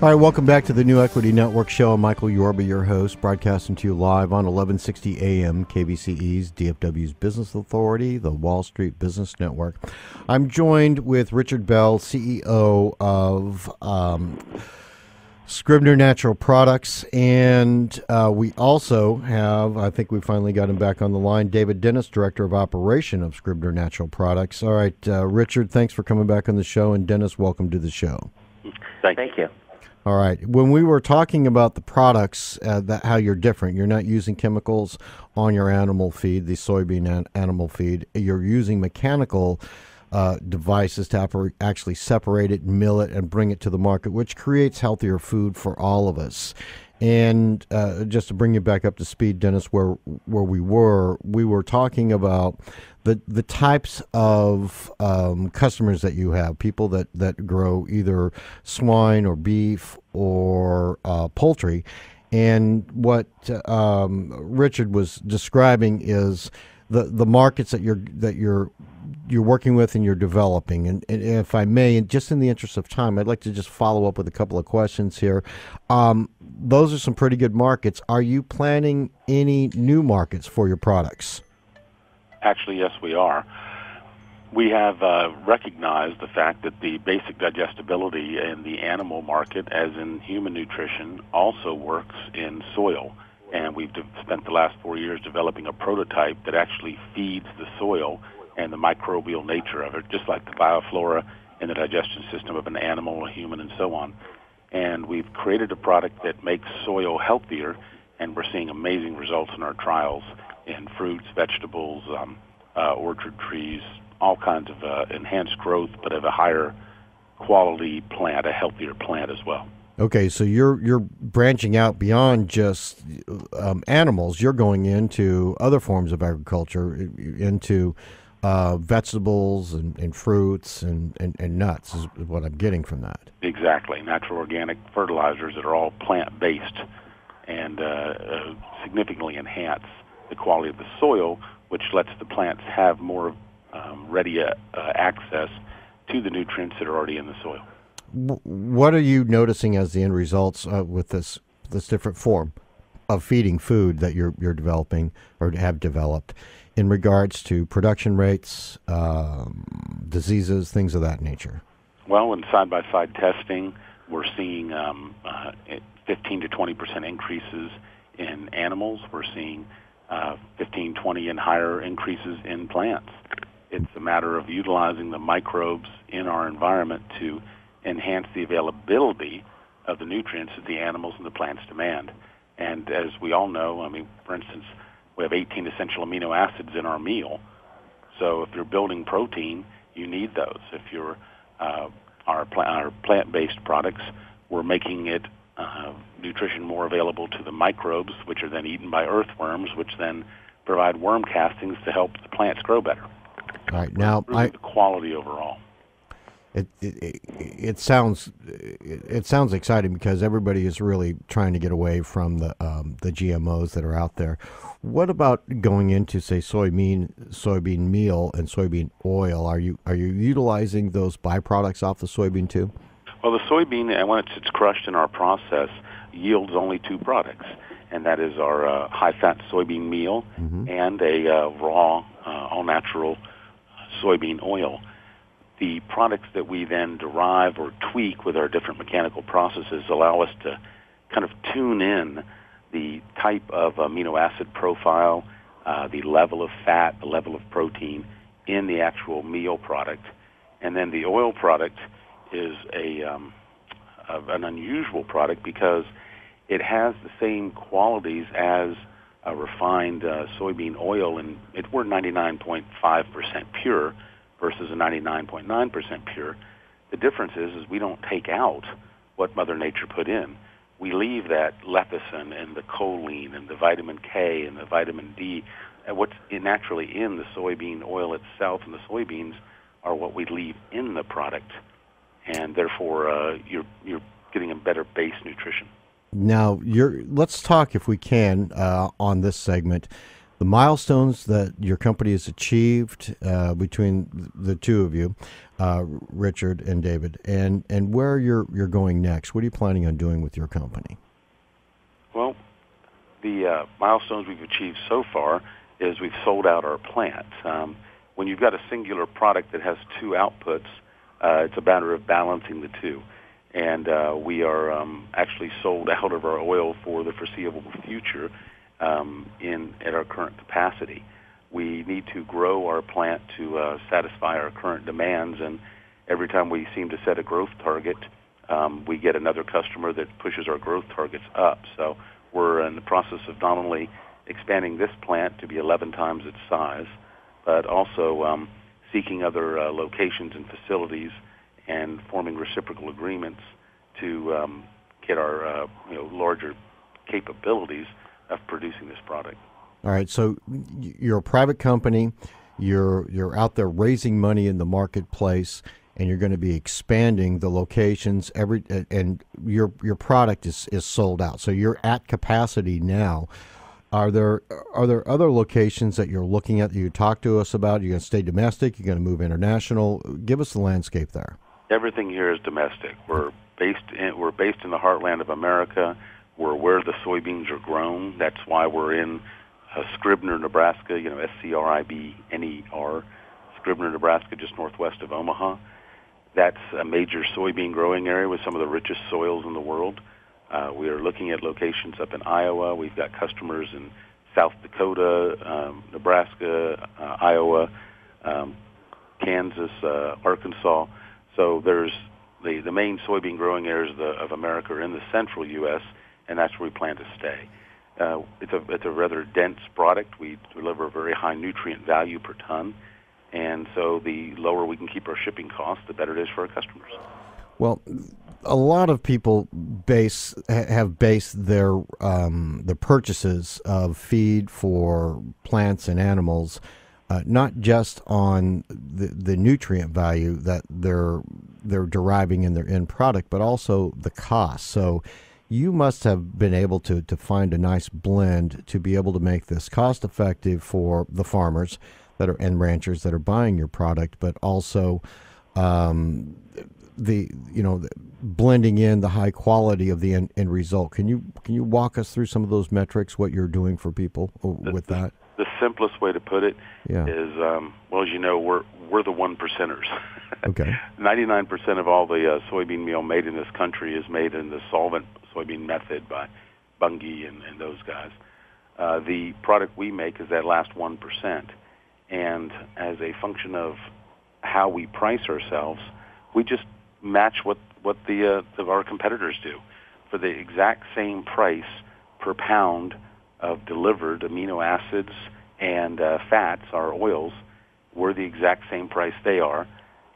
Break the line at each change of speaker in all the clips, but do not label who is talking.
All right, welcome back to the New Equity Network Show. I'm Michael Yorba, your host, broadcasting to you live on 1160 AM KBCE's DFW's Business Authority, the Wall Street Business Network. I'm joined with Richard Bell, CEO of Scribner Natural Products, and we also have, I think we finally got him back on the line, David Dennis, Director of Operation of Scribner Natural Products. All right, Richard, thanks for coming back on the show, and Dennis, welcome to the show.
Thank you.
All right. When we were talking about the products, how you're different, you're not using chemicals on your animal feed, the soybean animal feed. You're using mechanical devices to actually separate it, mill it, and bring it to the market, which creates healthier food for all of us. And just to bring you back up to speed, Dennis, where we were talking about the types of customers that you have, people that grow either swine or beef or poultry. And what Richard was describing is the markets that you're working with and you're developing. And if I may, and just in the interest of time, I'd like to just follow up with a couple of questions here. Those are some pretty good markets. Are you planning any new markets for your products?
Actually, yes, we are. We have recognized the fact that the basic digestibility in the animal market, as in human nutrition, also works in soil. And we've spent the last 4 years developing a prototype that actually feeds the soil and the microbial nature of it, just like the bioflora in the digestion system of an animal, a human, and so on. And we've created a product that makes soil healthier, and we're seeing amazing results in our trials in fruits, vegetables, orchard trees, all kinds of enhanced growth, but of a higher quality plant, a healthier plant as well.
Okay, so you're branching out beyond just animals. You're going into other forms of agriculture, into vegetables and fruits and nuts is what I'm getting from that.
Exactly. Natural organic fertilizers that are all plant-based and significantly enhance the quality of the soil, which lets the plants have more ready access to the nutrients that are already in the soil.
What are you noticing as the end results with this different form of feeding food that you're developing or have developed in regards to production rates, diseases, things of that nature? Well,
in side-by-side testing, we're seeing 15 to 20% increases in animals. We're seeing 15, 20 and higher increases in plants. It's a matter of utilizing the microbes in our environment to enhance the availability of the nutrients that the animals and the plants demand. And as we all know, I mean, for instance, we have 18 essential amino acids in our meal. So if you're building protein, you need those. If you're our plant-based products, we're making it nutrition more available to the microbes, which are then eaten by earthworms, which then provide worm castings to help the plants grow better.
All right, now
the quality overall.
It sounds exciting because everybody is really trying to get away from the GMOs that are out there. What about going into, say, soybean meal and soybean oil? Are you utilizing those byproducts off the soybean too?
Well, the soybean, when it's crushed in our process, yields only two products, and that is our high-fat soybean meal and a raw, all-natural soybean oil. The products that we then derive or tweak with our different mechanical processes allow us to kind of tune in the type of amino acid profile, the level of fat, the level of protein in the actual meal product. And then the oil product is an unusual product because it has the same qualities as a refined soybean oil, and we're 99.5% pure versus a 99.9% pure. The difference is we don't take out what Mother Nature put in. We leave that lecithin and the choline and the vitamin K and the vitamin D. And what's naturally in the soybean oil itself and the soybeans are what we leave in the product, and therefore you're getting a better base nutrition.
Now, let's talk, if we can, on this segment, the milestones that your company has achieved between the two of you, Richard and David, and where you're going next. What are you planning on doing with your company?
Well, the milestones we've achieved so far is we've sold out our plant. When you've got a singular product that has two outputs, it's a matter of balancing the two. And we are actually sold out of our oil for the foreseeable future at our current capacity. We need to grow our plant to satisfy our current demands, and every time we seem to set a growth target, we get another customer that pushes our growth targets up. So we're in the process of not only expanding this plant to be 11 times its size, but also seeking other locations and facilities and forming reciprocal agreements to get our larger capabilities of producing this product.
All right, so you're a private company. You're out there raising money in the marketplace, and you're going to be expanding the locations. And your product is sold out, so you're at capacity now. Are there other locations that you're looking at that you talk to us about? You're going to stay domestic? You're going to move international? Give us the landscape there.
Everything here is domestic. We're based in the heartland of America. We're where the soybeans are grown. That's why we're in Scribner, Nebraska. Scribner, Scribner, Nebraska, just northwest of Omaha. That's a major soybean growing area with some of the richest soils in the world. We are looking at locations up in Iowa. We've got customers in South Dakota, Nebraska, Iowa, Kansas, Arkansas. So there's the main soybean growing areas of America are in the central U.S., and that's where we plan to stay. It's a rather dense product. We deliver a very high nutrient value per ton, and so the lower we can keep our shipping costs, the better it is for our customers.
Well, a lot of people have based their the purchases of feed for plants and animals not just on the nutrient value that they're deriving in their end product, but also the cost. So you must have been able to find a nice blend to be able to make this cost effective for the farmers that are and ranchers that are buying your product, but also blending in the high quality of the end result. Can you walk us through some of those metrics, what you're doing for people with that?
The simplest way to put it is, as you know, we're the 1%ers.
Okay.
99% of all the soybean meal made in this country is made in the solvent soybean method by Bunge and those guys. The product we make is that last 1%. And as a function of how we price ourselves, we just match what our competitors do. For the exact same price per pound of delivered amino acids and fats, our oils, we're the exact same price they are,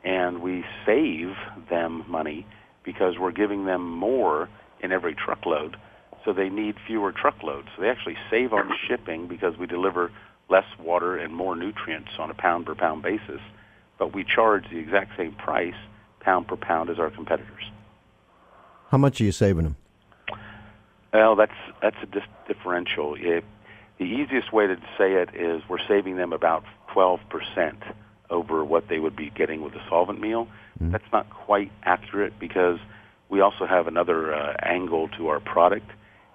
and we save them money because we're giving them more in every truckload, so they need fewer truckloads. So they actually save on shipping because we deliver less water and more nutrients on a pound-per-pound basis, but we charge the exact same price pound per pound as our competitors.
How much are you saving them?
Well, that's a differential. The easiest way to say it is we're saving them about 12% over what they would be getting with a solvent meal. Mm-hmm. That's not quite accurate because we also have another angle to our product,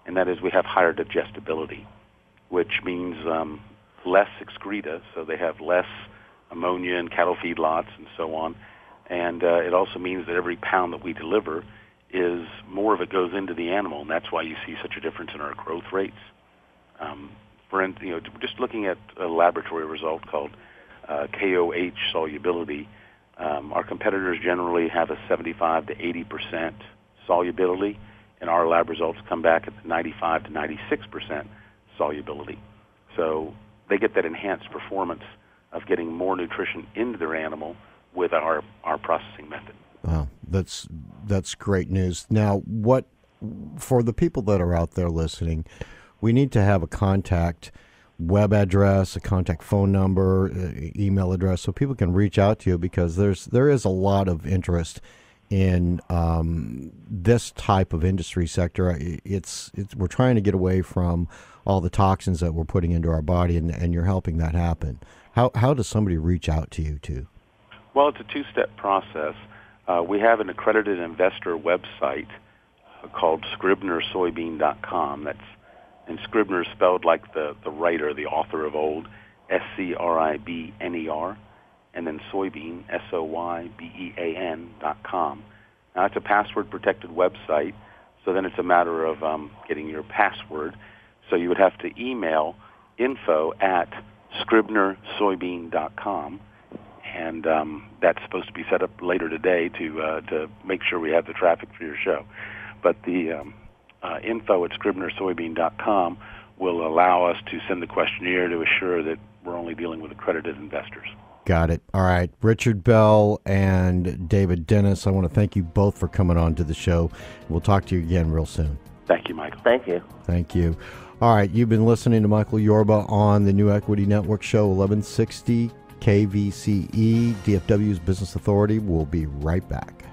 and that is we have higher digestibility, which means less excreta, so they have less ammonia in cattle feedlots and so on. And it also means that every pound that we deliver is more of it goes into the animal, and that's why you see such a difference in our growth rates. Just looking at a laboratory result called KOH solubility, our competitors generally have a 75 to 80% solubility, and our lab results come back at 95 to 96% solubility. So they get that enhanced performance of getting more nutrition into their animal with our processing method.
Wow, that's great news. Now, what for the people that are out there listening, we need to have a contact web address, a contact phone number, email address, so people can reach out to you because there is a lot of interest in this type of industry sector. We're trying to get away from all the toxins that we're putting into our body, and you're helping that happen. How does somebody reach out to you too?
Well, it's a two-step process. We have an accredited investor website called ScribnerSoybean.com. And Scribner is spelled like the writer, the author of old, SCRIBNER, and then soybean, SOYBEAN.com. Now, it's a password-protected website, so then it's a matter of getting your password. So you would have to email info@ScribnerSoybean.com, and that's supposed to be set up later today to make sure we have the traffic for your show. But the info@ScribnerSoybean.com will allow us to send the questionnaire to assure that we're only dealing with accredited investors.
Got it. All right. Richard Bell and David Dennis, I want to thank you both for coming on to the show. We'll talk to you again real soon.
Thank you, Michael.
Thank you.
Thank you. All right. You've been listening to Michael Yorba on the New Equity Network Show, 1160 KVCE, DFW's Business Authority. We'll be right back.